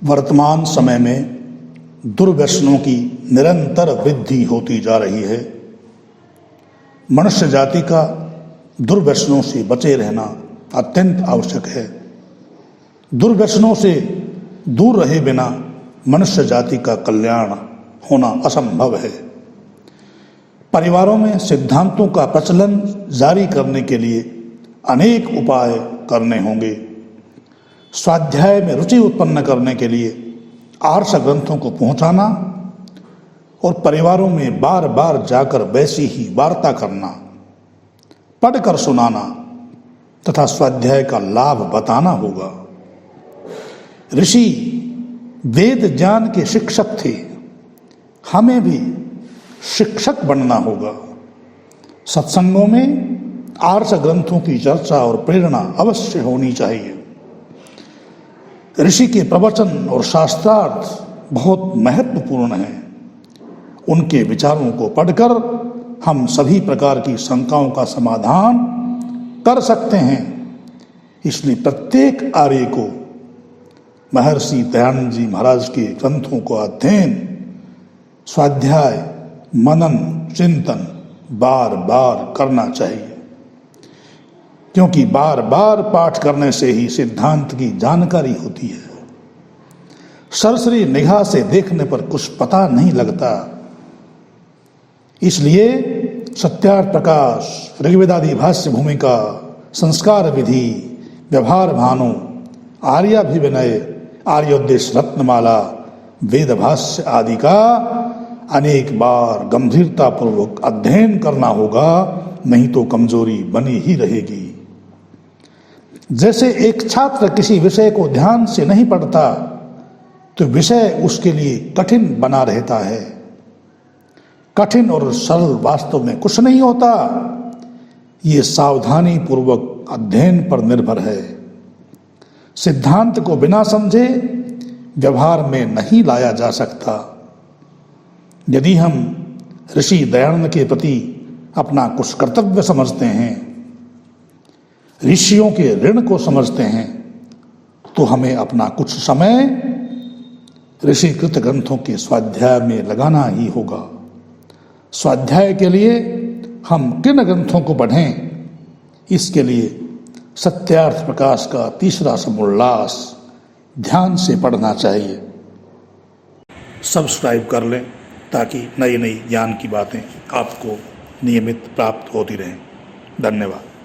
वर्तमान समय में दुर्व्यसनों की निरंतर वृद्धि होती जा रही है। मनुष्य जाति का दुर्व्यसनों से बचे रहना अत्यंत आवश्यक है। दुर्व्यसनों से दूर रहे बिना मनुष्य जाति का कल्याण होना असंभव है। परिवारों में सिद्धांतों का प्रचलन जारी करने के लिए अनेक उपाय करने होंगे। स्वाध्याय में रुचि उत्पन्न करने के लिए आर्ष ग्रंथों को पहुंचाना और परिवारों में बार बार जाकर वैसी ही वार्ता करना, पढ़कर सुनाना तथा स्वाध्याय का लाभ बताना होगा। ऋषि वेद ज्ञान के शिक्षक थे, हमें भी शिक्षक बनना होगा। सत्संगों में आर्ष ग्रंथों की चर्चा और प्रेरणा अवश्य होनी चाहिए। ऋषि के प्रवचन और शास्त्रार्थ बहुत महत्वपूर्ण हैं। उनके विचारों को पढ़कर हम सभी प्रकार की शंकाओं का समाधान कर सकते हैं। इसलिए प्रत्येक आर्य को महर्षि दयानंद जी महाराज के ग्रंथों को अध्ययन, स्वाध्याय, मनन, चिंतन बार बार करना चाहिए, क्योंकि बार बार पाठ करने से ही सिद्धांत की जानकारी होती है। सरसरी निगाह से देखने पर कुछ पता नहीं लगता। इसलिए सत्यार्थ प्रकाश, ऋग्वेदादि भाष्य भूमिका, संस्कार विधि, व्यवहार भानु, आर्याभिविनय, आर्योद्देश रत्नमाला, वेद भाष्य आदि का अनेक बार गंभीरता पूर्वक अध्ययन करना होगा, नहीं तो कमजोरी बनी ही रहेगी। जैसे एक छात्र किसी विषय को ध्यान से नहीं पढ़ता तो विषय उसके लिए कठिन बना रहता है। कठिन और सरल वास्तव में कुछ नहीं होता। ये सावधानी पूर्वक अध्ययन पर निर्भर है। सिद्धांत को बिना समझे व्यवहार में नहीं लाया जा सकता। यदि हम ऋषि दयानंद के प्रति अपना कुछ कर्तव्य समझते हैं, ऋषियों के ऋण को समझते हैं, तो हमें अपना कुछ समय ऋषिकृत ग्रंथों के स्वाध्याय में लगाना ही होगा। स्वाध्याय के लिए हम किन ग्रंथों को पढ़ें, इसके लिए सत्यार्थ प्रकाश का तीसरा समोल्लास ध्यान से पढ़ना चाहिए। सब्सक्राइब कर लें ताकि नई नई ज्ञान की बातें आपको नियमित प्राप्त होती रहें। धन्यवाद।